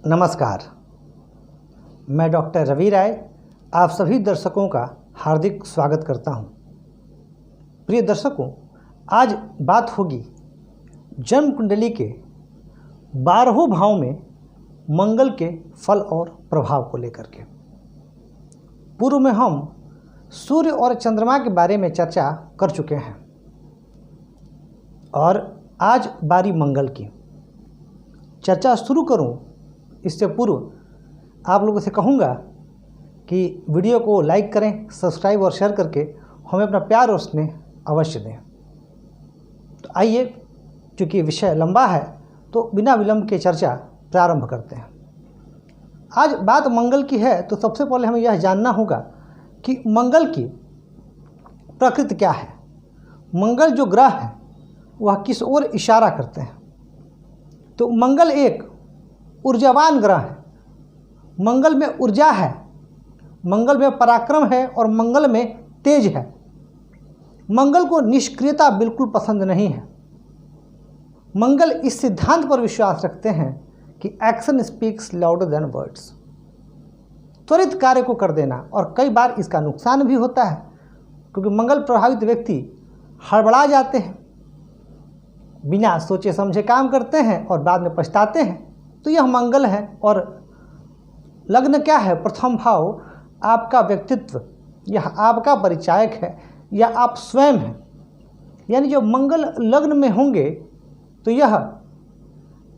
नमस्कार, मैं डॉक्टर रवि राय आप सभी दर्शकों का हार्दिक स्वागत करता हूं। प्रिय दर्शकों, आज बात होगी जन्म कुंडली के 12 भाव में मंगल के फल और प्रभाव को लेकर के। पूर्व में हम सूर्य और चंद्रमा के बारे में चर्चा कर चुके हैं और आज बारी मंगल की। चर्चा शुरू करूं इससे पूर्व आप लोगों से कहूँगा कि वीडियो को लाइक करें, सब्सक्राइब और शेयर करके हमें अपना प्यार और स्नेह अवश्य दें। तो आइए, क्योंकि विषय लंबा है तो बिना विलंब के चर्चा प्रारंभ करते हैं। आज बात मंगल की है तो सबसे पहले हमें यह जानना होगा कि मंगल की प्रकृति क्या है। मंगल जो ग्रह है वह किस ओर इशारा करते हैं। तो मंगल एक ऊर्जावान ग्रह है। मंगल में ऊर्जा है, मंगल में पराक्रम है और मंगल में तेज है। मंगल को निष्क्रियता बिल्कुल पसंद नहीं है। मंगल इस सिद्धांत पर विश्वास रखते हैं कि action speaks louder than words. त्वरित कार्य को कर देना, और कई बार इसका नुकसान भी होता है क्योंकि मंगल प्रभावित व्यक्ति हड़बड़ा जाते हैं, बिना सोचे समझे काम करते हैं और बाद में पछताते हैं। तो यह मंगल है। और लग्न क्या है? प्रथम भाव आपका व्यक्तित्व, यह आपका परिचायक है या आप स्वयं हैं। यानी जो मंगल लग्न में होंगे तो यह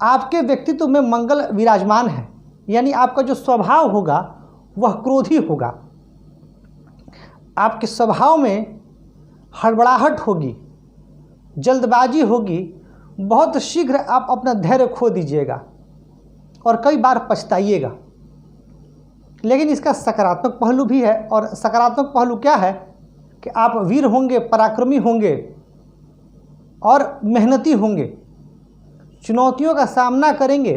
आपके व्यक्तित्व में मंगल विराजमान है। यानी आपका जो स्वभाव होगा वह क्रोधी होगा। आपके स्वभाव में हड़बड़ाहट होगी, जल्दबाजी होगी, बहुत शीघ्र आप अपना धैर्य खो दीजिएगा और कई बार पछताइएगा। लेकिन इसका सकारात्मक पहलू भी है, और सकारात्मक पहलू क्या है कि आप वीर होंगे, पराक्रमी होंगे और मेहनती होंगे। चुनौतियों का सामना करेंगे।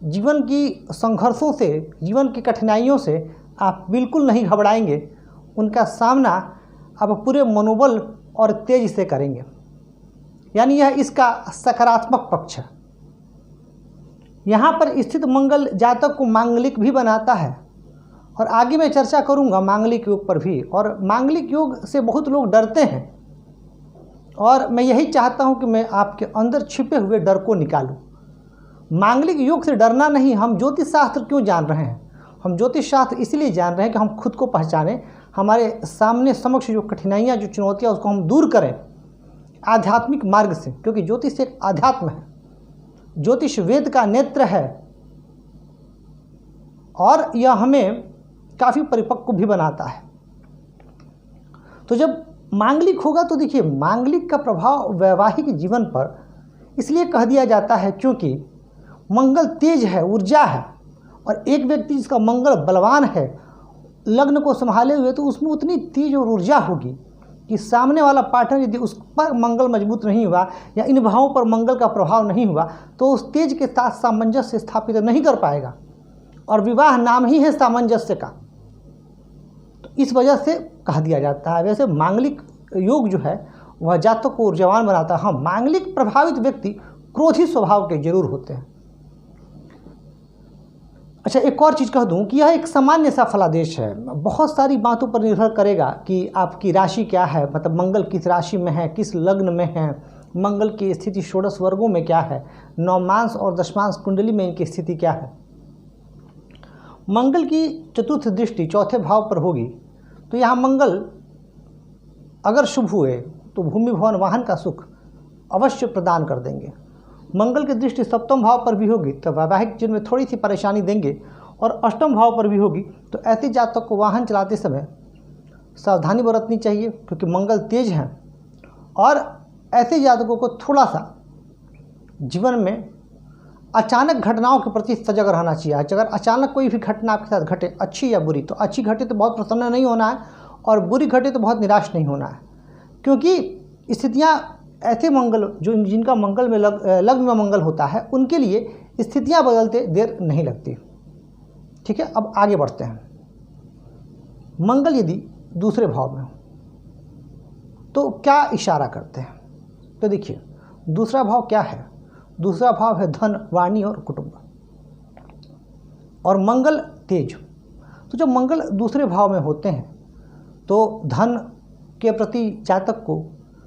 जीवन की संघर्षों से, जीवन की कठिनाइयों से आप बिल्कुल नहीं घबराएंगे। उनका सामना आप पूरे मनोबल और तेज से करेंगे। यानी यह इसका सकारात्मक पक्ष है। यहाँ पर स्थित मंगल जातक को मांगलिक भी बनाता है, और आगे मैं चर्चा करूँगा मांगलिक योग पर भी। और मांगलिक योग से बहुत लोग डरते हैं, और मैं यही चाहता हूँ कि मैं आपके अंदर छिपे हुए डर को निकालूँ। मांगलिक योग से डरना नहीं। हम ज्योतिष शास्त्र क्यों जान रहे हैं? हम ज्योतिष शास्त्र इसलिए जान रहे हैं कि हम खुद को पहचानें, हमारे सामने समक्ष जो कठिनाइयाँ, जो चुनौतियाँ, उसको हम दूर करें आध्यात्मिक मार्ग से, क्योंकि ज्योतिष एक आध्यात्म है। ज्योतिष वेद का नेत्र है और यह हमें काफ़ी परिपक्व भी बनाता है। तो जब मांगलिक होगा तो देखिए, मांगलिक का प्रभाव वैवाहिक जीवन पर इसलिए कह दिया जाता है क्योंकि मंगल तेज है, ऊर्जा है, और एक व्यक्ति जिसका मंगल बलवान है लग्न को संभाले हुए, तो उसमें उतनी तेज और ऊर्जा होगी कि सामने वाला पार्टनर यदि उस पर मंगल मजबूत नहीं हुआ या इन भावों पर मंगल का प्रभाव नहीं हुआ तो उस तेज के साथ सामंजस्य स्थापित नहीं कर पाएगा। और विवाह नाम ही है सामंजस्य का, तो इस वजह से कहा दिया जाता है। वैसे मांगलिक योग जो है वह जातक को ऊर्जावान बनाता है। हाँ, मांगलिक प्रभावित व्यक्ति क्रोधी स्वभाव के जरूर होते हैं। अच्छा, एक और चीज़ कह दूं कि यह एक सामान्य सा फलादेश है। बहुत सारी बातों पर निर्भर करेगा कि आपकी राशि क्या है, मतलब मंगल किस राशि में है, किस लग्न में है, मंगल की स्थिति षोडश वर्गों में क्या है, नवमांश और दशमांश कुंडली में इनकी स्थिति क्या है। मंगल की चतुर्थ दृष्टि चौथे भाव पर होगी तो यहाँ मंगल अगर शुभ हुए तो भूमि भवन वाहन का सुख अवश्य प्रदान कर देंगे। मंगल की दृष्टि सप्तम भाव पर भी होगी तो वैवाहिक जीवन में थोड़ी सी परेशानी देंगे, और अष्टम भाव पर भी होगी तो ऐसे जातक को वाहन चलाते समय सावधानी बरतनी चाहिए क्योंकि मंगल तेज है। और ऐसे जातकों को थोड़ा सा जीवन में अचानक घटनाओं के प्रति सजग रहना चाहिए। अगर अचानक कोई भी घटना आपके साथ घटे, अच्छी या बुरी, तो अच्छी घटे तो बहुत प्रसन्न नहीं होना है, और बुरी घटे तो बहुत निराश नहीं होना है, क्योंकि स्थितियाँ ऐसे मंगल जिनका मंगल में लग्न में मंगल होता है उनके लिए स्थितियां बदलते देर नहीं लगती। ठीक है, अब आगे बढ़ते हैं। मंगल यदि दूसरे भाव में हो तो क्या इशारा करते हैं? तो देखिए, दूसरा भाव क्या है? दूसरा भाव है धन, वाणी और कुटुंब। और मंगल तेज। तो जब मंगल दूसरे भाव में होते हैं तो धन के प्रति जातक को,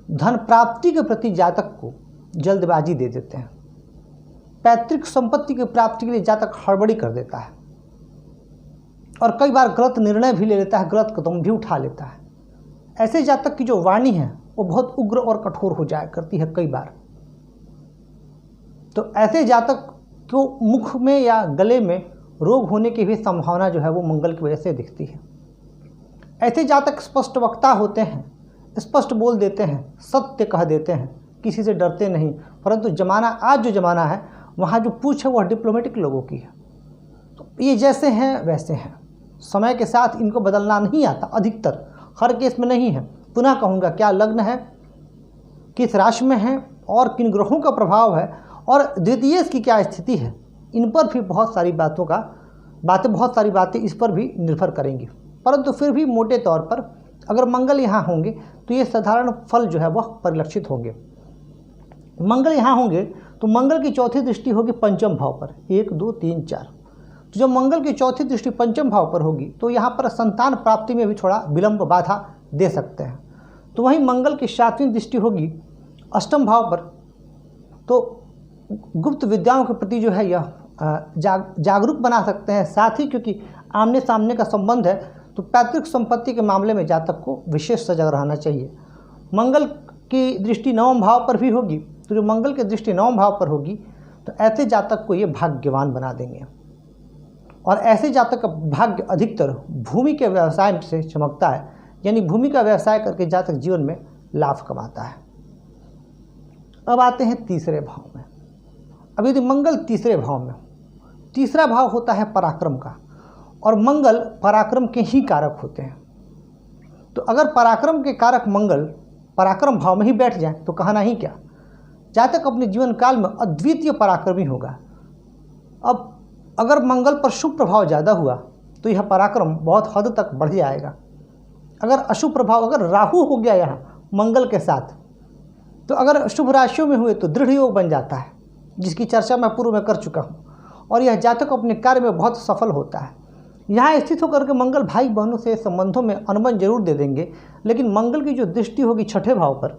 धन प्राप्ति के प्रति जातक को जल्दबाजी दे देते हैं। पैतृक संपत्ति की प्राप्ति के लिए जातक हड़बड़ी कर देता है और कई बार गलत निर्णय भी ले लेता है, गलत कदम भी उठा लेता है। ऐसे जातक की जो वाणी है वो बहुत उग्र और कठोर हो जाया करती है कई बार। तो ऐसे जातक को मुख में या गले में रोग होने की भी संभावना जो है वो मंगल की वजह से दिखती है। ऐसे जातक स्पष्ट वक्ता होते हैं, स्पष्ट बोल देते हैं, सत्य कह देते हैं, किसी से डरते नहीं। परंतु जमाना, आज जो ज़माना है वहाँ जो पूछ है वह डिप्लोमेटिक लोगों की है। तो ये जैसे हैं वैसे हैं, समय के साथ इनको बदलना नहीं आता, अधिकतर, हर केस में नहीं है। पुनः कहूँगा, क्या लग्न है, किस राशि में है और किन ग्रहों का प्रभाव है और द्वितीय की क्या स्थिति है, इन पर भी बहुत सारी बातें इस पर भी निर्भर करेंगी। परंतु फिर भी मोटे तौर पर अगर मंगल यहाँ होंगे तो ये साधारण फल जो है वह परिलक्षित होंगे। मंगल यहाँ होंगे तो मंगल की चौथी दृष्टि होगी पंचम भाव पर, 1 2 3 4। तो जब मंगल की चौथी दृष्टि पंचम भाव पर होगी तो यहाँ पर संतान प्राप्ति में भी थोड़ा विलंब, बाधा दे सकते हैं। तो वहीं मंगल की 7वीं दृष्टि होगी अष्टम भाव पर, तो गुप्त विद्याओं के प्रति जो है यह जागरूक बना सकते हैं। साथ ही क्योंकि आमने सामने का संबंध है तो पैतृक संपत्ति के मामले में जातक को विशेष सजग रहना चाहिए। मंगल की दृष्टि 9वें भाव पर भी होगी, तो जो मंगल की दृष्टि 9वें भाव पर होगी तो ऐसे जातक को ये भाग्यवान बना देंगे। और ऐसे जातक का भाग्य अधिकतर भूमि के व्यवसाय से चमकता है, यानी भूमि का व्यवसाय करके जातक जीवन में लाभ कमाता है। अब आते हैं तीसरे भाव में। अब यदि मंगल तीसरे भाव में, तीसरा भाव होता है पराक्रम का, और मंगल पराक्रम के ही कारक होते हैं। तो अगर पराक्रम के कारक मंगल पराक्रम भाव में ही बैठ जाए तो कहना ही क्या, जातक अपने जीवन काल में अद्वितीय पराक्रमी होगा। अब अगर मंगल पर शुभ प्रभाव ज़्यादा हुआ तो यह पराक्रम बहुत हद तक बढ़ जाएगा। अगर अशुभ प्रभाव, अगर राहु हो गया यहाँ मंगल के साथ, तो अगर शुभ राशियों में हुए तो दृढ़ योग बन जाता है, जिसकी चर्चा मैं पूर्व में कर चुका हूँ, और यह जातक अपने कार्य में बहुत सफल होता है। यहाँ स्थित होकर के मंगल भाई बहनों से संबंधों में अनबन जरूर दे देंगे, लेकिन मंगल की जो दृष्टि होगी छठे भाव पर,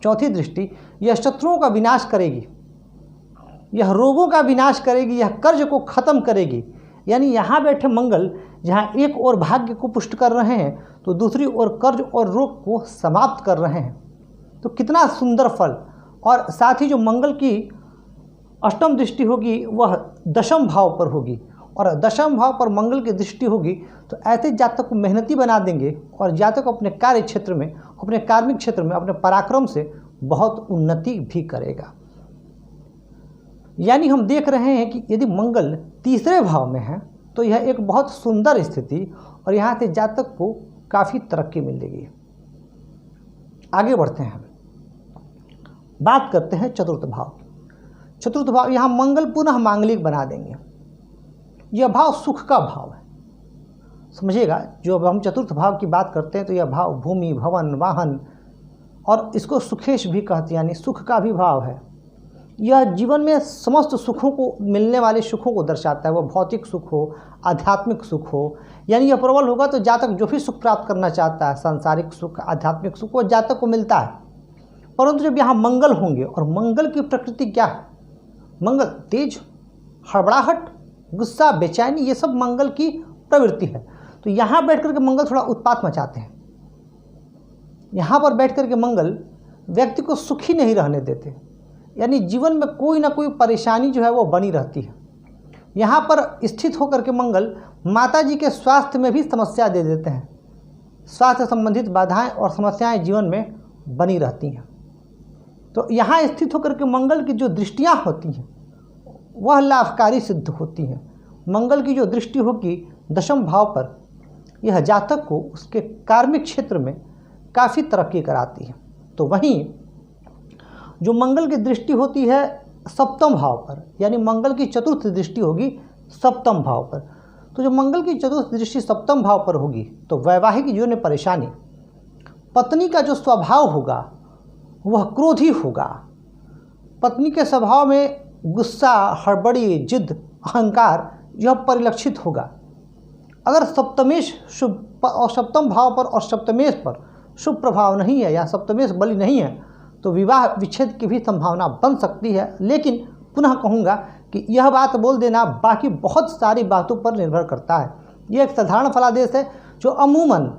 चौथी दृष्टि, यह शत्रुओं का विनाश करेगी, यह रोगों का विनाश करेगी, यह कर्ज को खत्म करेगी। यानी यहाँ बैठे मंगल जहाँ एक ओर भाग्य को पुष्ट कर रहे हैं तो दूसरी ओर कर्ज और रोग को समाप्त कर रहे हैं। तो कितना सुंदर फल। और साथ ही जो मंगल की अष्टम दृष्टि होगी वह दशम भाव पर होगी, और दशम भाव पर मंगल की दृष्टि होगी तो ऐसे जातक को मेहनती बना देंगे, और जातक अपने कार्य क्षेत्र में, अपने कार्मिक क्षेत्र में अपने पराक्रम से बहुत उन्नति भी करेगा। यानी हम देख रहे हैं कि यदि मंगल तीसरे भाव में है तो यह एक बहुत सुंदर स्थिति, और यहाँ से जातक को काफ़ी तरक्की मिलेगी। आगे बढ़ते हैं, बात करते हैं चतुर्थ भाव। चतुर्थ भाव, यहाँ मंगल पुनः मांगलिक बना देंगे। यह भाव सुख का भाव है, समझिएगा। जो अब हम चतुर्थ भाव की बात करते हैं तो यह भाव भूमि, भवन, वाहन, और इसको सुखेश भी कहते हैं, यानी सुख का भी भाव है। यह जीवन में समस्त सुखों को, मिलने वाले सुखों को दर्शाता है। वह भौतिक सुख हो, आध्यात्मिक सुख हो, यानी यह प्रबल होगा तो जातक जो भी सुख प्राप्त करना चाहता है, सांसारिक सुख, आध्यात्मिक सुख, वो जातक को मिलता है। परंतु जब यहाँ मंगल होंगे, और मंगल की प्रकृति क्या है, मंगल तेज, हड़बड़ाहट, गुस्सा, बेचैनी, ये सब मंगल की प्रवृत्ति है। तो यहाँ बैठ करके मंगल थोड़ा उत्पात मचाते हैं। यहाँ पर बैठ करके मंगल व्यक्ति को सुखी नहीं रहने देते, यानी जीवन में कोई ना कोई परेशानी जो है वो बनी रहती है। यहाँ पर स्थित होकर के मंगल माता जी के स्वास्थ्य में भी समस्या दे देते हैं। स्वास्थ्य संबंधित बाधाएं और समस्याएं जीवन में बनी रहती हैं। तो यहाँ स्थित होकर के मंगल की जो दृष्टियाँ होती हैं वह लाभकारी सिद्ध होती हैं। मंगल की जो दृष्टि होगी दशम भाव पर, यह जातक को उसके कार्मिक क्षेत्र में काफ़ी तरक्की कराती है। तो वहीं जो मंगल की दृष्टि होती है सप्तम भाव पर, यानी मंगल की चतुर्थ दृष्टि होगी सप्तम भाव पर, तो जो मंगल की चतुर्थ दृष्टि सप्तम भाव पर होगी तो वैवाहिक जीवन में परेशानी, पत्नी का जो स्वभाव होगा वह क्रोधी होगा। पत्नी के स्वभाव में गुस्सा, हड़बड़ी, जिद, अहंकार, यह परिलक्षित होगा। अगर सप्तमेश शुभ और सप्तम भाव पर और सप्तमेश पर शुभ प्रभाव नहीं है या सप्तमेश बलि नहीं है तो विवाह विच्छेद की भी संभावना बन सकती है। लेकिन पुनः कहूँगा कि यह बात बोल देना बाकी बहुत सारी बातों पर निर्भर करता है। यह एक साधारण फलादेश है जो अमूमन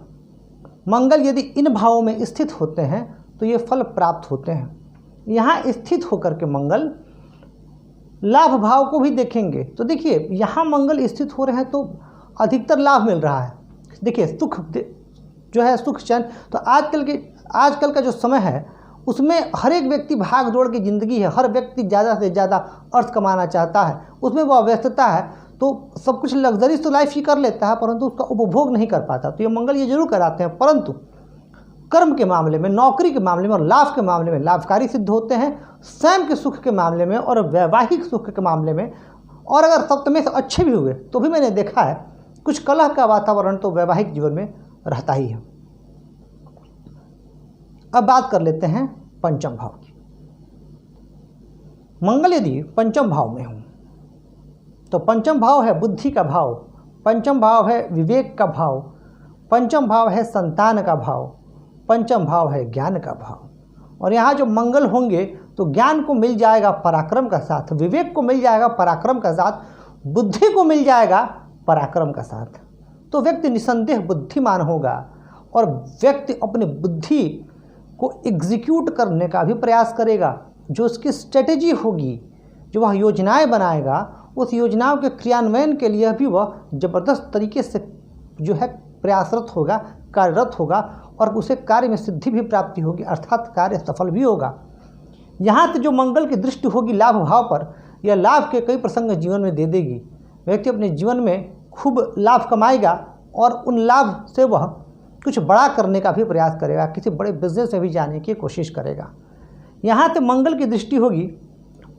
मंगल यदि इन भावों में स्थित होते हैं तो ये फल प्राप्त होते हैं। यहाँ स्थित होकर के मंगल लाभ भाव को भी देखेंगे तो देखिए यहाँ मंगल स्थित हो रहे हैं तो अधिकतर लाभ मिल रहा है। देखिए सुख जो है सुख चैन, तो आजकल का जो समय है उसमें हर एक व्यक्ति भाग दौड़ की ज़िंदगी है, हर व्यक्ति ज़्यादा से ज़्यादा अर्थ कमाना चाहता है, उसमें वह व्यस्तता है तो सब कुछ लग्जरीज तो लाइफ ही कर लेता है परंतु उसका उपभोग नहीं कर पाता। तो ये मंगल ये जरूर कराते हैं परंतु कर्म के मामले में, नौकरी के मामले में और लाभ के मामले में लाभकारी सिद्ध होते हैं, स्वयं के सुख के मामले में और वैवाहिक सुख के मामले में। और अगर सप्तमेश अच्छे भी हुए तो भी मैंने देखा है कुछ कलह का वातावरण तो वैवाहिक जीवन में रहता ही है। अब बात कर लेते हैं पंचम भाव की। मंगल यदि पंचम भाव में हो तो पंचम भाव है बुद्धि का भाव, पंचम भाव है विवेक का भाव, पंचम भाव है संतान का भाव, पंचम भाव है ज्ञान का भाव। और यहाँ जो मंगल होंगे तो ज्ञान को मिल जाएगा पराक्रम का साथ, विवेक को मिल जाएगा पराक्रम का साथ, बुद्धि को मिल जाएगा पराक्रम का साथ। तो व्यक्ति निसंदेह बुद्धिमान होगा और व्यक्ति अपनी बुद्धि को एग्जीक्यूट करने का भी प्रयास करेगा। जो उसकी स्ट्रेटेजी होगी, जो वह योजनाएं बनाएगा, उस योजनाओं के क्रियान्वयन के लिए भी वह ज़बरदस्त तरीके से जो है प्रयासरत होगा, कार्यरत होगा और उसे कार्य में सिद्धि भी प्राप्ति होगी, अर्थात कार्य सफल भी होगा। यहाँ से जो मंगल की दृष्टि होगी लाभ भाव पर, यह लाभ के कई प्रसंग जीवन में दे देगी। व्यक्ति अपने जीवन में खूब लाभ कमाएगा और उन लाभ से वह कुछ बड़ा करने का भी प्रयास करेगा, किसी बड़े बिजनेस में भी जाने की कोशिश करेगा। यहाँ से मंगल की दृष्टि होगी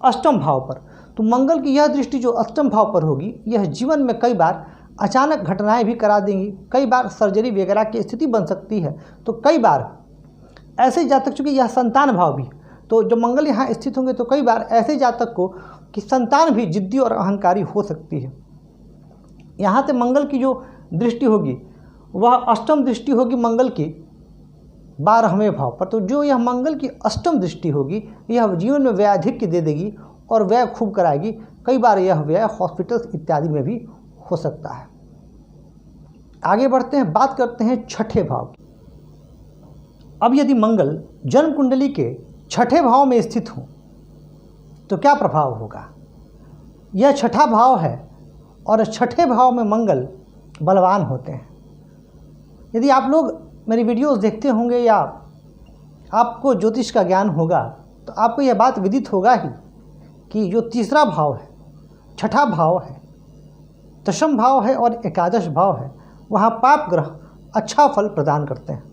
अष्टम भाव पर, तो मंगल की यह दृष्टि जो अष्टम भाव पर होगी यह जीवन में कई बार अचानक घटनाएं भी करा देंगी, कई बार सर्जरी वगैरह की स्थिति बन सकती है। तो कई बार ऐसे जातक, चूँकि यह संतान भाव भी, तो जब मंगल यहाँ स्थित होंगे तो कई बार ऐसे जातक को कि संतान भी जिद्दी और अहंकारी हो सकती है। यहाँ से मंगल की जो दृष्टि होगी वह अष्टम दृष्टि होगी मंगल की 12वें भाव पर। तो जो यह मंगल की अष्टम दृष्टि होगी यह जीवन में व्ययाधिक्य दे देगी और व्यय खूब कराएगी। कई बार यह व्यय हॉस्पिटल्स इत्यादि में भी हो सकता है। आगे बढ़ते हैं, बात करते हैं छठे भाव की। अब यदि मंगल जन्म कुंडली के छठे भाव में स्थित हो तो क्या प्रभाव होगा। यह छठा भाव है और छठे भाव में मंगल बलवान होते हैं। यदि आप लोग मेरी वीडियोस देखते होंगे या आपको ज्योतिष का ज्ञान होगा तो आपको यह बात विदित होगा ही कि जो तीसरा भाव है, छठा भाव है, दशम भाव है और एकादश भाव है, वहाँ पाप ग्रह अच्छा फल प्रदान करते हैं।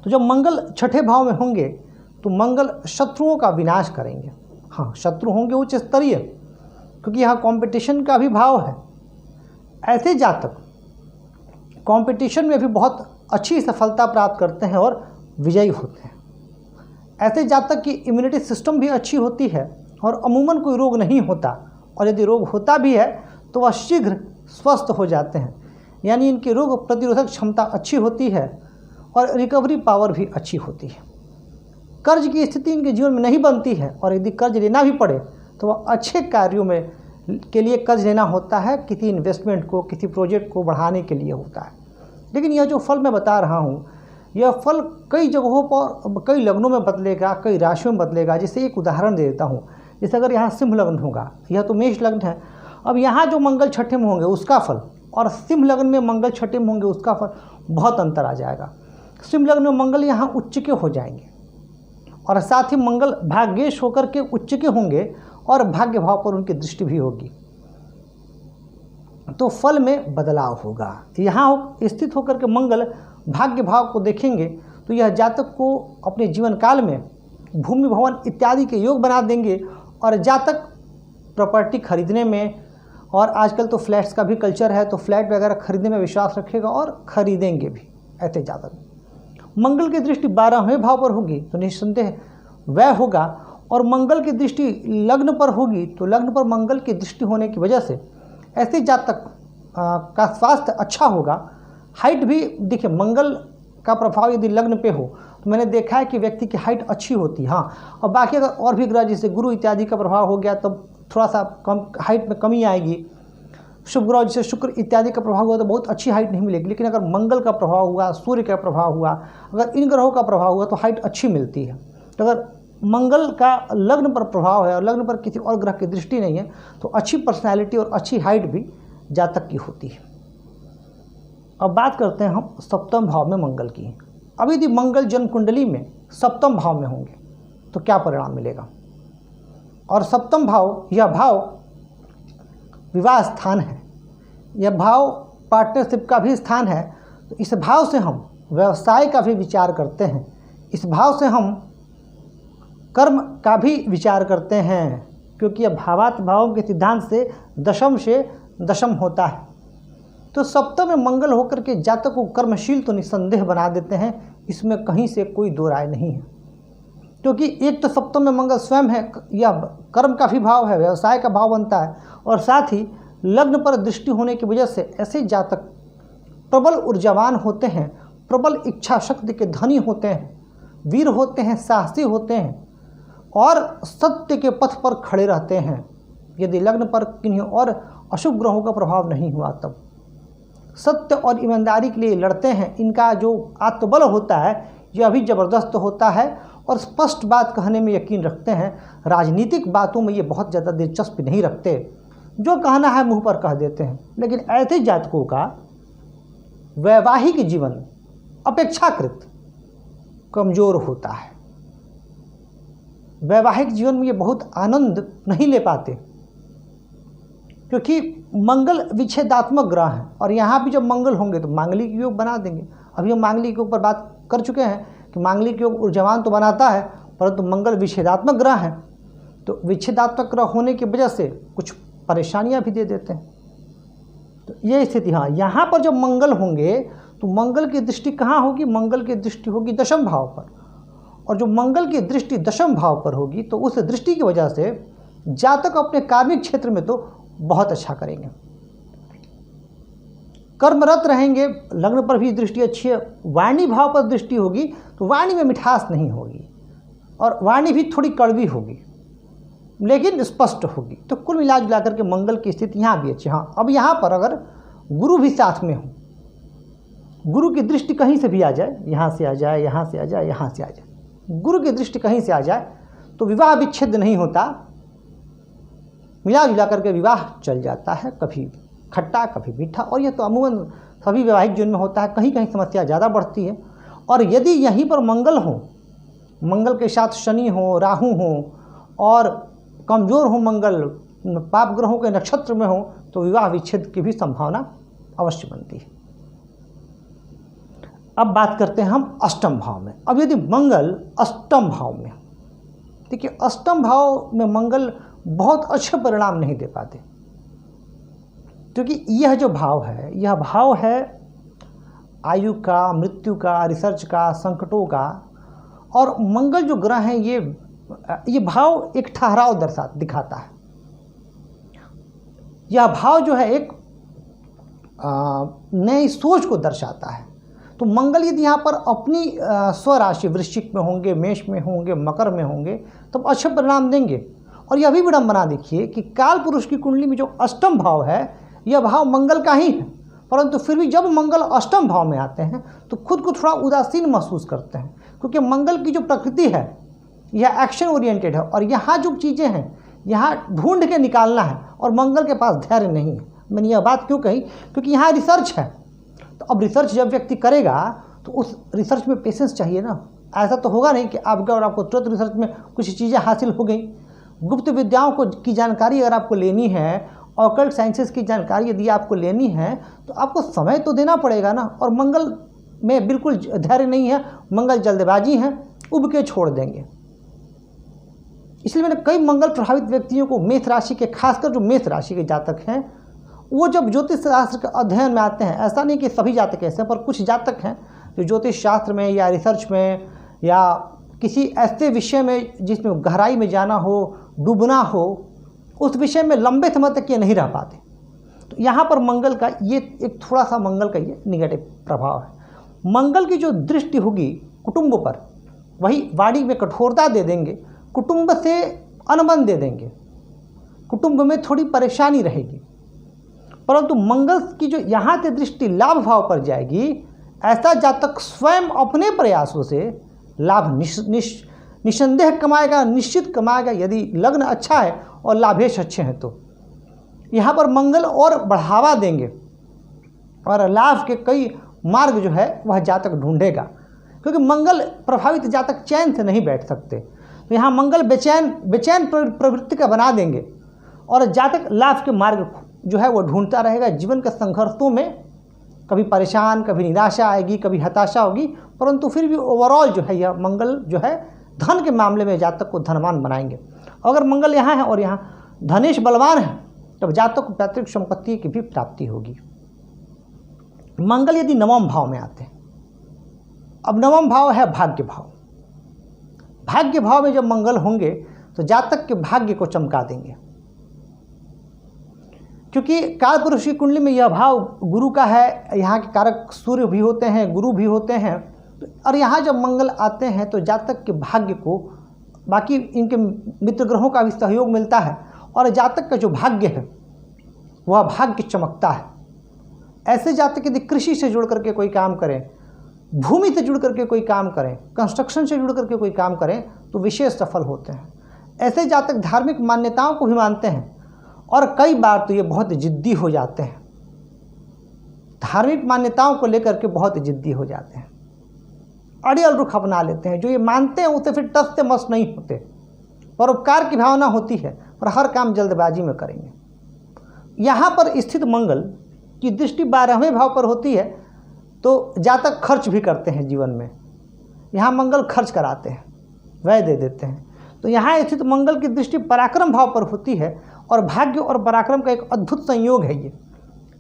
तो जब मंगल छठे भाव में होंगे तो मंगल शत्रुओं का विनाश करेंगे। हाँ, शत्रु होंगे उच्च स्तरीय, क्योंकि यहाँ कंपटीशन का भी भाव है। ऐसे जातक कंपटीशन में भी बहुत अच्छी सफलता प्राप्त करते हैं और विजयी होते हैं। ऐसे जातक की इम्यूनिटी सिस्टम भी अच्छी होती है और अमूमन कोई रोग नहीं होता, और यदि रोग होता भी है तो वह शीघ्र स्वस्थ हो जाते हैं। यानी इनकी रोग प्रतिरोधक क्षमता अच्छी होती है और रिकवरी पावर भी अच्छी होती है। कर्ज की स्थिति इनके जीवन में नहीं बनती है, और यदि कर्ज लेना भी पड़े तो वह अच्छे कार्यों में के लिए कर्ज लेना होता है, किसी इन्वेस्टमेंट को, किसी प्रोजेक्ट को बढ़ाने के लिए होता है। लेकिन यह जो फल मैं बता रहा हूँ यह फल कई जगहों पर, कई लग्नों में बदलेगा, कई राशियों में बदलेगा। जैसे एक उदाहरण दे देता हूँ, जैसे अगर यहाँ सिंह लग्न होगा, यह तो मेष लग्न है, अब यहाँ जो मंगल छठे में होंगे उसका फल और सिंह लग्न में मंगल छठे में होंगे उसका फल बहुत अंतर आ जाएगा। सिंह लग्न में मंगल यहाँ उच्च के हो जाएंगे और साथ ही मंगल भाग्येश होकर के उच्च के होंगे और भाग्य भाव पर उनकी दृष्टि भी होगी, तो फल में बदलाव होगा। यहाँ स्थित होकर के मंगल भाग्य भाव को देखेंगे तो यह जातक को अपने जीवन काल में भूमि भवन इत्यादि के योग बना देंगे, और जातक प्रॉपर्टी खरीदने में, और आजकल तो फ्लैट्स का भी कल्चर है तो फ्लैट वगैरह खरीदने में विश्वास रखेगा और खरीदेंगे भी। ऐसे जातक मंगल की दृष्टि 12वें भाव पर होगी तो निस्संदेह व्यय होगा, और मंगल की दृष्टि लग्न पर होगी तो लग्न पर मंगल की दृष्टि होने की वजह से ऐसे जातक का स्वास्थ्य अच्छा होगा। हाइट भी देखिए, मंगल का प्रभाव यदि लग्न पे हो तो मैंने देखा है कि व्यक्ति की हाइट अच्छी होती है। हाँ, और बाकी अगर और भी ग्रह जैसे गुरु इत्यादि का प्रभाव हो गया तो थोड़ा सा कम हाइट में कमी आएगी। शुभ ग्रह जैसे शुक्र इत्यादि का प्रभाव हुआ तो बहुत अच्छी हाइट नहीं मिलेगी। लेकिन अगर मंगल का प्रभाव हुआ, सूर्य का प्रभाव हुआ, अगर इन ग्रहों का प्रभाव हुआ तो हाइट अच्छी मिलती है। तो अगर मंगल का लग्न पर प्रभाव है और लग्न पर किसी और ग्रह की दृष्टि नहीं है तो अच्छी पर्सनैलिटी और अच्छी हाइट भी जातक की होती है। अब बात करते हैं हम सप्तम भाव में मंगल की। अब यदि मंगल जन्म कुंडली में सप्तम भाव में होंगे तो क्या परिणाम मिलेगा। और सप्तम भाव, यह भाव विवाह स्थान है, यह भाव पार्टनरशिप का भी स्थान है। तो इस भाव से हम व्यवसाय का भी विचार करते हैं, इस भाव से हम कर्म का भी विचार करते हैं, क्योंकि यह भावार्थ भावों के सिद्धांत से दशम होता है। तो सप्तम में मंगल होकर के जातक को कर्मशील तो निसंदेह बना देते हैं, इसमें कहीं से कोई दो राय नहीं है। क्योंकि एक तो सप्तम में मंगल स्वयं है, यह कर्म का भी भाव है, व्यवसाय का भाव बनता है, और साथ ही लग्न पर दृष्टि होने की वजह से ऐसे जातक प्रबल ऊर्जावान होते हैं, प्रबल इच्छा शक्ति के धनी होते हैं, वीर होते हैं, साहसी होते हैं और सत्य के पथ पर खड़े रहते हैं। यदि लग्न पर किन्हीं और अशुभ ग्रहों का प्रभाव नहीं हुआ तब सत्य और ईमानदारी के लिए लड़ते हैं। इनका जो आत्मबल होता है यह भी ज़बरदस्त होता है और स्पष्ट बात कहने में यकीन रखते हैं। राजनीतिक बातों में ये बहुत ज़्यादा दिलचस्पी नहीं रखते, जो कहना है मुंह पर कह देते हैं। लेकिन ऐसे जातकों का वैवाहिक जीवन अपेक्षाकृत कमज़ोर होता है। वैवाहिक जीवन में ये बहुत आनंद नहीं ले पाते, क्योंकि मंगल विच्छेदात्मक ग्रह है और यहाँ भी जब मंगल होंगे तो मांगलिक योग बना देंगे। अभी हम मांगलिक योग पर बात कर चुके हैं कि मांगलिक योग ऊर्जावान तो बनाता है, परंतु मंगल विच्छेदात्मक ग्रह है। तो विच्छेदात्मक ग्रह होने की वजह से कुछ परेशानियाँ भी दे देते हैं। तो ये स्थिति, हाँ, यहाँ पर जब मंगल होंगे तो मंगल की दृष्टि कहाँ होगी, मंगल की दृष्टि होगी दशम भाव पर। और जो मंगल की दृष्टि दशम भाव पर होगी तो उस दृष्टि की वजह से जातक अपने कार्मिक क्षेत्र में तो बहुत अच्छा करेंगे, कर्मरत रहेंगे। लग्न पर भी दृष्टि अच्छी है, वाणी भाव पर दृष्टि होगी तो वाणी में मिठास नहीं होगी और वाणी भी थोड़ी कड़वी होगी लेकिन स्पष्ट होगी। तो कुल मिला जुला करके मंगल की स्थिति यहाँ भी अच्छी। हाँ, अब यहाँ पर अगर गुरु भी साथ में हो, गुरु की दृष्टि कहीं से भी आ जाए, यहाँ से आ जाए, यहाँ से आ जाए, यहाँ से आ जाए, गुरु की दृष्टि कहीं से आ जाए तो विवाह विच्छेद नहीं होता, मिला जुला करके विवाह चल जाता है, कभी खट्टा कभी मीठा। और यह तो अमूमन सभी वैवाहिक जीवन में होता है, कहीं कहीं समस्या ज़्यादा बढ़ती है। और यदि यहीं पर मंगल हो, मंगल के साथ शनि हो, राहु हो और कमज़ोर हो मंगल, पाप ग्रहों के नक्षत्र में हो, तो विवाह विच्छेद की भी संभावना अवश्य बनती है। अब बात करते हैं हम अष्टम भाव में। अब यदि मंगल अष्टम भाव में, देखिए अष्टम भाव में मंगल बहुत अच्छे परिणाम नहीं दे पाते, क्योंकि यह जो भाव है, यह भाव है आयु का, मृत्यु का, रिसर्च का, संकटों का। और मंगल जो ग्रह हैं ये भाव एक ठहराव दिखाता है। यह भाव जो है एक नई सोच को दर्शाता है। तो मंगल यदि यहाँ पर अपनी स्वराशि वृश्चिक में होंगे, मेष में होंगे, मकर में होंगे तो अच्छे परिणाम देंगे। और यह भी विडंबना देखिए कि काल पुरुष की कुंडली में जो अष्टम भाव है यह भाव मंगल का ही है, परंतु फिर भी जब मंगल अष्टम भाव में आते हैं तो खुद को थोड़ा उदासीन महसूस करते हैं, क्योंकि मंगल की जो प्रकृति है यह एक्शन ओरिएंटेड है और यहाँ जो चीज़ें हैं यहाँ ढूंढ के निकालना है और मंगल के पास धैर्य नहीं है। मैंने यह बात क्यों कही, क्योंकि यहाँ रिसर्च है। तो अब रिसर्च जब व्यक्ति करेगा तो उस रिसर्च में पेशेंस चाहिए ना। ऐसा तो होगा नहीं कि आप गए और आपको तुरंत रिसर्च में कुछ चीज़ें हासिल हो गई। गुप्त विद्याओं की जानकारी अगर आपको लेनी है, ऑकल्ट साइंसेस की जानकारी यदि आपको लेनी है तो आपको समय तो देना पड़ेगा ना। और मंगल में बिल्कुल धैर्य नहीं है, मंगल जल्दबाजी है, उब के छोड़ देंगे। इसलिए मैंने कई मंगल प्रभावित व्यक्तियों को, मेष राशि के, खासकर जो मेष राशि के जातक हैं, वो जब ज्योतिष शास्त्र के अध्ययन में आते हैं, ऐसा नहीं कि सभी जातक ऐसे हैं, पर कुछ जातक हैं जो ज्योतिष शास्त्र में या रिसर्च में या किसी ऐसे विषय में जिसमें गहराई में जाना हो, डूबना हो, उस विषय में लंबे समय तक ये नहीं रह पाते। तो यहाँ पर मंगल का ये एक थोड़ा सा मंगल का ये निगेटिव प्रभाव है। मंगल की जो दृष्टि होगी कुटुंब पर, वही वाणी में कठोरता दे देंगे, कुटुंब से अनबन दे देंगे, कुटुंब में थोड़ी परेशानी रहेगी। परंतु मंगल की जो यहाँ से दृष्टि लाभ भाव पर जाएगी, ऐसा जातक स्वयं अपने प्रयासों से लाभ निसंदेह कमाएगा, निश्चित कमाएगा, यदि लग्न अच्छा है और लाभेश अच्छे हैं तो। यहाँ पर मंगल और बढ़ावा देंगे और लाभ के कई मार्ग जो है वह जातक ढूंढेगा, क्योंकि मंगल प्रभावित जातक चैन से नहीं बैठ सकते। तो यहाँ मंगल बेचैन प्रवृत्ति का बना देंगे और जातक लाभ के मार्ग जो है वो ढूंढता रहेगा। जीवन के संघर्षों में कभी परेशान, कभी निराशा आएगी, कभी हताशा होगी, परंतु फिर भी ओवरऑल जो है यह मंगल जो है धन के मामले में जातक को धनवान बनाएंगे। अगर मंगल यहाँ है और यहाँ धनेश बलवान है तब जातक को पैतृक संपत्ति की भी प्राप्ति होगी। मंगल यदि नवम भाव में आते हैं, अब नवम भाव है भाग्य भाव। भाग्य भाव में जब मंगल होंगे तो जातक के भाग्य को चमका देंगे, क्योंकि कालपुरुष की कुंडली में यह भाव गुरु का है, यहाँ के कारक सूर्य भी होते हैं, गुरु भी होते हैं। और यहाँ जब मंगल आते हैं तो जातक के भाग्य को बाकी इनके मित्र ग्रहों का भी सहयोग मिलता है और जातक का जो भाग्य है वह भाग्य चमकता है। ऐसे जातक यदि कृषि से जुड़ करके कोई काम करें, भूमि से जुड़ करके कोई काम करें, कंस्ट्रक्शन से जुड़ करके कोई काम करें तो विशेष सफल होते हैं। ऐसे जातक धार्मिक मान्यताओं को भी मानते हैं और कई बार तो ये बहुत जिद्दी हो जाते हैं, धार्मिक मान्यताओं को लेकर के बहुत जिद्दी हो जाते हैं, अड़ियल रुख अपना लेते हैं। जो ये मानते हैं उसे फिर टस से मस नहीं होते, परोपकार की भावना होती है और हर काम जल्दबाजी में करेंगे। यहाँ पर स्थित मंगल की दृष्टि 12वें भाव पर होती है तो जातक खर्च भी करते हैं जीवन में। यहाँ मंगल खर्च कराते हैं, व्यय दे देते हैं। तो यहाँ स्थित मंगल की दृष्टि पराक्रम भाव पर होती है और भाग्य और पराक्रम का एक अद्भुत संयोग है ये।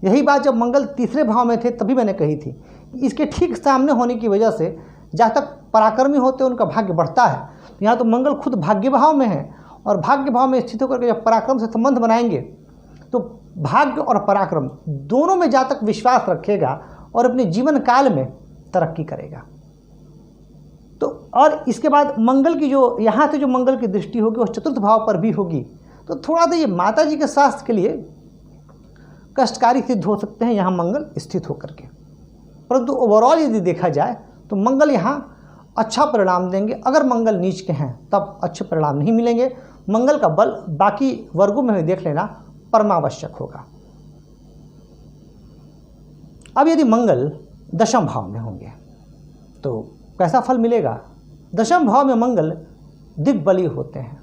यही बात जब मंगल तीसरे भाव में थे तभी मैंने कही थी। इसके ठीक सामने होने की वजह से जातक पराक्रमी होते हैं, उनका भाग्य बढ़ता है। तो यहाँ तो मंगल खुद भाग्य भाव में है और भाग्य भाव में स्थित होकर के जब पराक्रम से संबंध बनाएंगे तो भाग्य और पराक्रम दोनों में जातक विश्वास रखेगा और अपने जीवन काल में तरक्की करेगा। तो और इसके बाद मंगल की जो यहाँ से जो मंगल की दृष्टि होगी वो चतुर्थ भाव पर भी होगी। तो थोड़ा सा ये माता जी के स्वास्थ्य के लिए कष्टकारी सिद्ध हो सकते हैं यहाँ मंगल स्थित होकर के, परंतु ओवरऑल यदि देखा जाए तो मंगल यहाँ अच्छा परिणाम देंगे। अगर मंगल नीच के हैं तब अच्छे परिणाम नहीं मिलेंगे। मंगल का बल बाकी वर्गों में भी देख लेना परमावश्यक होगा। अब यदि मंगल दशम भाव में होंगे तो कैसा फल मिलेगा? दशम भाव में मंगल दिग्बली होते हैं।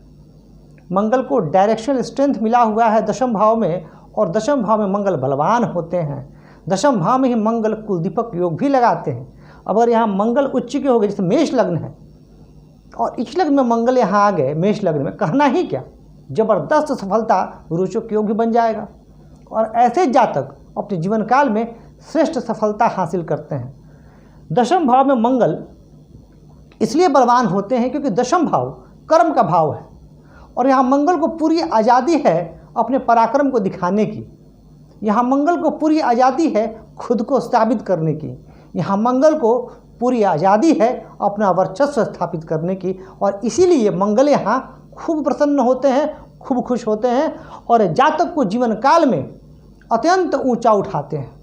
मंगल को डायरेक्शनल स्ट्रेंथ मिला हुआ है दशम भाव में और दशम भाव में मंगल बलवान होते हैं। दशम भाव में ही मंगल कुलदीपक योग भी लगाते हैं। अगर यहाँ मंगल उच्च के हो गए, जैसे मेष लग्न है और इस लग्न में मंगल यहाँ आ गए, मेष लग्न में कहना ही क्या, जबरदस्त सफलता रोचक योग भी बन जाएगा। और ऐसे जातक अपने जीवन काल में श्रेष्ठ सफलता हासिल करते हैं। दशम भाव में मंगल इसलिए बलवान होते हैं क्योंकि दशम भाव कर्म का भाव है और यहाँ मंगल को पूरी आज़ादी है अपने पराक्रम को दिखाने की। यहाँ मंगल को पूरी आज़ादी है खुद को साबित करने की। यहाँ मंगल को पूरी आज़ादी है अपना वर्चस्व स्थापित करने की और इसीलिए मंगल यहाँ खूब प्रसन्न होते हैं, खूब खुश होते हैं और जातक को जीवन काल में अत्यंत ऊंचा उठाते हैं।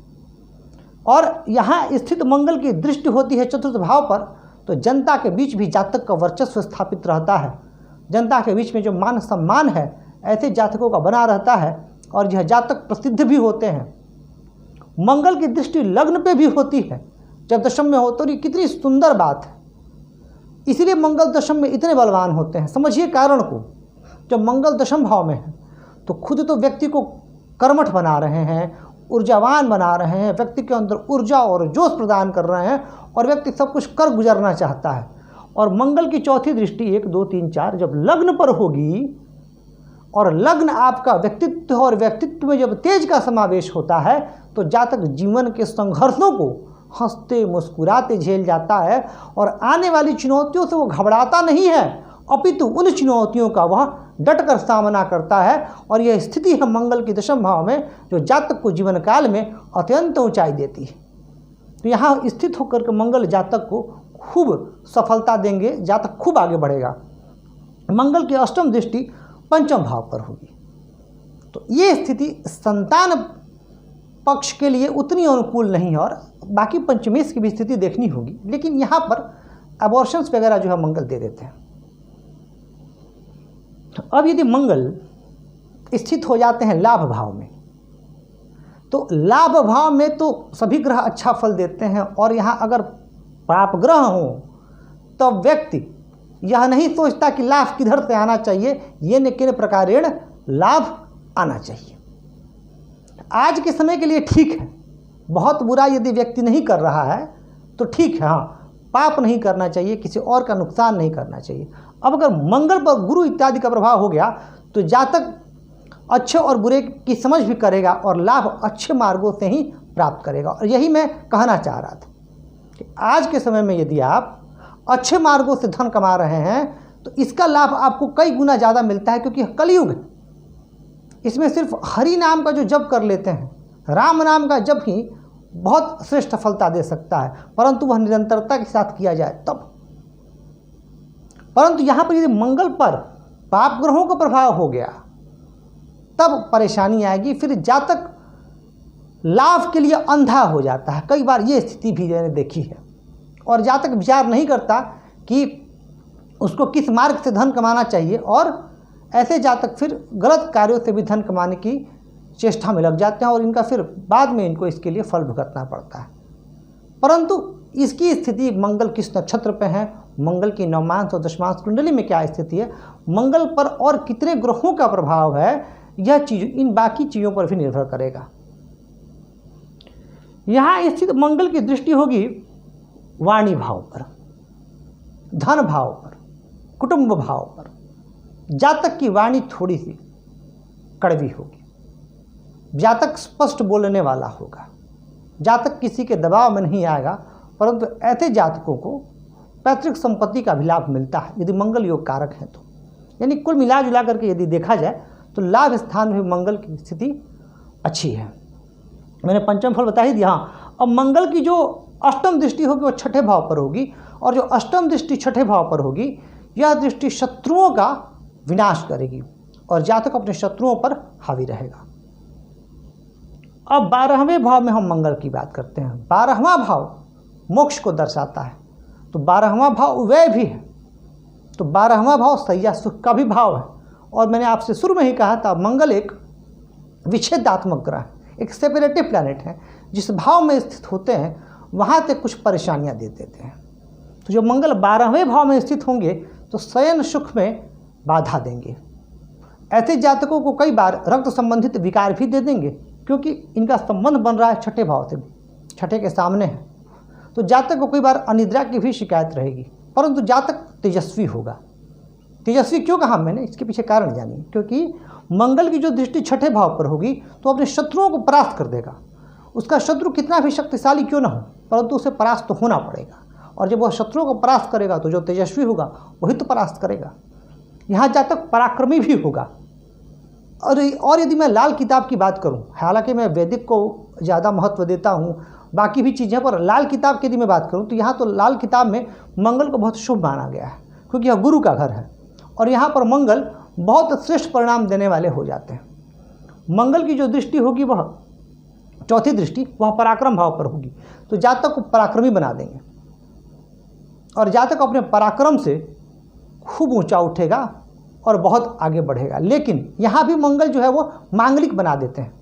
और यहाँ स्थित मंगल की दृष्टि होती है चतुर्थ भाव पर तो जनता के बीच भी जातक का वर्चस्व स्थापित रहता है। जनता के बीच में जो मान सम्मान है ऐसे जातकों का बना रहता है और यह जातक प्रसिद्ध भी होते हैं। मंगल की दृष्टि लग्न पे भी होती है जब दशम में हो, तो ये कितनी सुंदर बात है। इसीलिए मंगल दशम में इतने बलवान होते हैं। समझिए कारण को, जब मंगल दशम भाव में है तो खुद तो व्यक्ति को कर्मठ बना रहे हैं, ऊर्जावान बना रहे हैं, व्यक्ति के अंदर ऊर्जा और जोश प्रदान कर रहे हैं और व्यक्ति सब कुछ कर गुजरना चाहता है। और मंगल की चौथी दृष्टि 1, 2, 3, 4 जब लग्न पर होगी और लग्न आपका व्यक्तित्व और व्यक्तित्व में जब तेज का समावेश होता है तो जातक जीवन के संघर्षों को हंसते मुस्कुराते झेल जाता है और आने वाली चुनौतियों से वो घबराता नहीं है अपितु उन चुनौतियों का वह डटकर सामना करता है। और यह स्थिति है मंगल की दशम भाव में, जो जातक को जीवन काल में अत्यंत ऊंचाई देती है। तो यहाँ स्थित होकर के मंगल जातक को खूब सफलता देंगे, जातक खूब आगे बढ़ेगा। मंगल की अष्टम दृष्टि पंचम भाव पर होगी, तो ये स्थिति संतान पक्ष के लिए उतनी अनुकूल नहीं है, और बाकी पंचमेश की भी स्थिति देखनी होगी। लेकिन यहाँ पर अबॉर्शंस वगैरह जो है मंगल दे देते हैं। अब यदि मंगल स्थित हो जाते हैं लाभ भाव में, तो लाभ भाव में तो सभी ग्रह अच्छा फल देते हैं, और यहाँ अगर पाप ग्रह हो तो व्यक्ति यह नहीं सोचता कि लाभ किधर से आना चाहिए, ये न किन प्रकारेण लाभ आना चाहिए। आज के समय के लिए ठीक है, बहुत बुरा यदि व्यक्ति नहीं कर रहा है तो ठीक है, हाँ, पाप नहीं करना चाहिए, किसी और का नुकसान नहीं करना चाहिए। अब अगर मंगल पर गुरु इत्यादि का प्रभाव हो गया तो जातक अच्छे और बुरे की समझ भी करेगा और लाभ अच्छे मार्गों से ही प्राप्त करेगा। और यही मैं कहना चाह रहा था कि आज के समय में यदि आप अच्छे मार्गों से धन कमा रहे हैं तो इसका लाभ आपको कई गुना ज़्यादा मिलता है, क्योंकि कलयुग है। इसमें सिर्फ हरि नाम का जो जप कर लेते हैं, राम नाम का जप ही बहुत श्रेष्ठ सफलता दे सकता है, परंतु वह निरंतरता के साथ किया जाए तब। परंतु यहाँ पर यदि मंगल पर पाप ग्रहों का प्रभाव हो गया तब परेशानी आएगी। फिर जातक लाभ के लिए अंधा हो जाता है, कई बार ये स्थिति भी मैंने देखी है। और जातक विचार नहीं करता कि उसको किस मार्ग से धन कमाना चाहिए, और ऐसे जातक फिर गलत कार्यों से भी धन कमाने की चेष्टा में लग जाते हैं, और इनका फिर बाद में इनको इसके लिए फल भुगतना पड़ता है। परंतु इसकी स्थिति मंगल किस नक्षत्र पे है, मंगल की नवमांश और दशमांश कुंडली में क्या स्थिति है, मंगल पर और कितने ग्रहों का प्रभाव है, यह चीज इन बाकी चीज़ों पर भी निर्भर करेगा। यहाँ स्थित मंगल की दृष्टि होगी वाणी भाव पर, धन भाव पर, कुटुंब भाव पर। जातक की वाणी थोड़ी सी कड़वी होगी, जातक स्पष्ट बोलने वाला होगा, जातक किसी के दबाव में नहीं आएगा। परंतु ऐसे जातकों को पैतृक संपत्ति का भी लाभ मिलता है यदि मंगल योग कारक है तो। यानी कुल मिला जुला करके यदि देखा जाए तो लाभ स्थान में मंगल की स्थिति अच्छी है। मैंने पंचम फल बता ही दिया। हाँ, अब मंगल की जो अष्टम दृष्टि होगी वो छठे भाव पर होगी, और जो अष्टम दृष्टि छठे भाव पर होगी यह दृष्टि शत्रुओं का विनाश करेगी, और जातक अपने शत्रुओं पर हावी रहेगा। अब 12वें भाव में हम मंगल की बात करते हैं। 12वां भाव मोक्ष को दर्शाता है, तो 12वां भाव व्यय भी है, तो 12वां भाव सैया सुख का भी भाव है। और मैंने आपसे शुरू में ही कहा था मंगल एक विच्छेदात्मक ग्रह है, एक सेपरेटिव प्लैनेट है। जिस भाव में स्थित होते हैं वहाँ से कुछ परेशानियाँ दे देते हैं। तो जो मंगल 12वें भाव में स्थित होंगे तो शयन सुख में बाधा देंगे। ऐसे जातकों को कई बार रक्त संबंधित विकार भी दे देंगे, क्योंकि इनका संबंध बन रहा है छठे भाव से, छठे के सामने है। तो जातक को कई बार अनिद्रा की भी शिकायत रहेगी, परंतु जातक तेजस्वी होगा। तेजस्वी क्यों कहा मैंने, इसके पीछे कारण जानिए। क्योंकि मंगल की जो दृष्टि छठे भाव पर होगी तो अपने शत्रुओं को परास्त कर देगा। उसका शत्रु कितना भी शक्तिशाली क्यों ना हो, परंतु उसे परास्त तो होना पड़ेगा, और जब वह शत्रुओं को परास्त करेगा तो जो तेजस्वी होगा वही तो परास्त करेगा। यहाँ जातक पराक्रमी भी होगा। और यदि मैं लाल किताब की बात करूँ, हालांकि मैं वैदिक को ज़्यादा महत्व देता हूँ, बाकी भी चीज़ें, पर लाल किताब की यदि मैं बात करूँ तो यहाँ तो लाल किताब में मंगल को बहुत शुभ माना गया है, क्योंकि यह गुरु का घर है, और यहाँ पर मंगल बहुत श्रेष्ठ परिणाम देने वाले हो जाते हैं। मंगल की जो दृष्टि होगी वह चौथी दृष्टि वह पराक्रम भाव पर होगी, तो जातक को पराक्रमी बना देंगे, और जातक अपने पराक्रम से खूब ऊंचा उठेगा और बहुत आगे बढ़ेगा। लेकिन यहाँ भी मंगल जो है वो मांगलिक बना देते हैं।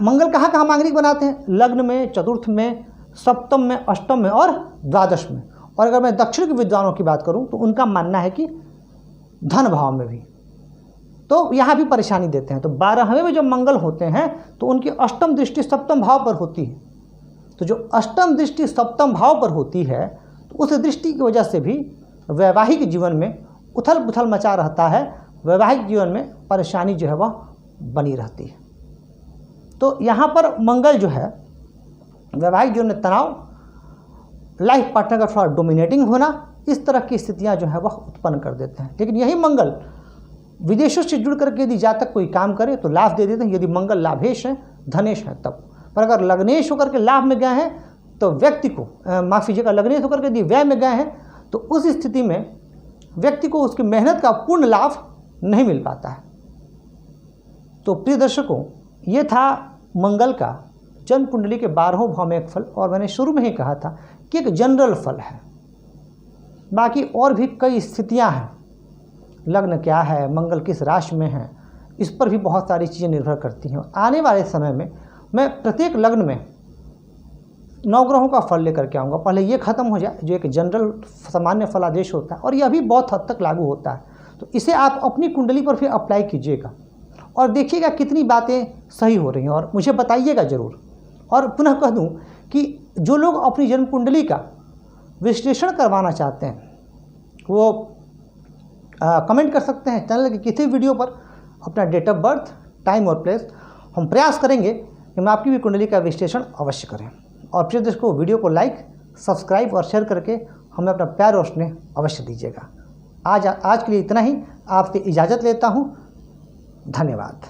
मंगल कहाँ कहाँ मांगलिक बनाते हैं, लग्न में, चतुर्थ में, सप्तम में, अष्टम में और द्वादश में। और अगर मैं दक्षिण के विद्वानों की बात करूं तो उनका मानना है कि धन भाव में भी, तो यहाँ भी परेशानी देते हैं। तो 12वें में जब मंगल होते हैं तो उनकी अष्टम दृष्टि सप्तम भाव पर होती है। तो जो अष्टम दृष्टि सप्तम भाव पर होती है तो उस दृष्टि की वजह से भी वैवाहिक जीवन में उथल पुथल मचा रहता है, वैवाहिक जीवन में परेशानी जो है वह बनी रहती है। तो यहाँ पर मंगल जो है वैवाहिक जीवन में तनाव, लाइफ पार्टनर का थोड़ा डोमिनेटिंग होना, इस तरह की स्थितियां जो है वह उत्पन्न कर देते हैं। लेकिन यही मंगल विदेशों से जुड़ करके यदि जातक कोई काम करे तो लाभ दे देते हैं, यदि मंगल लाभेश है, धनेश है तब। पर अगर लग्नेश होकर के लाभ में गए हैं तो व्यक्ति को माफ कीजिएगा, लग्नेश होकर के यदि व्यय में गए हैं तो उस स्थिति में व्यक्ति को उसकी मेहनत का पूर्ण लाभ नहीं मिल पाता है। तो प्रिय दर्शकों, ये था मंगल का जन्म कुंडली के 12 भाव में एक फल, और मैंने शुरू में ही कहा था कि एक जनरल फल है। बाकी और भी कई स्थितियां हैं, लग्न क्या है, मंगल किस राशि में है, इस पर भी बहुत सारी चीज़ें निर्भर करती हैं। आने वाले समय में मैं प्रत्येक लग्न में 9 ग्रहों का फल लेकर के आऊँगा। पहले ये खत्म हो जाए जो एक जनरल सामान्य फलादेश होता है, और यह भी बहुत हद तक लागू होता है। तो इसे आप अपनी कुंडली पर फिर अप्लाई कीजिएगा और देखिएगा कितनी बातें सही हो रही हैं, और मुझे बताइएगा ज़रूर। और पुनः कह दूं कि जो लोग अपनी जन्म कुंडली का विश्लेषण करवाना चाहते हैं वो कमेंट कर सकते हैं चैनल के किसी वीडियो पर अपना डेट ऑफ बर्थ, टाइम और प्लेस। हम प्रयास करेंगे कि मैं आपकी भी कुंडली का विश्लेषण अवश्य करें। और प्रिय दर्शकों, वीडियो को लाइक, सब्सक्राइब और शेयर करके हमें अपना प्यार और स्नेह अवश्य दीजिएगा। आज के लिए इतना ही, आपसे इजाज़त लेता हूँ। धन्यवाद।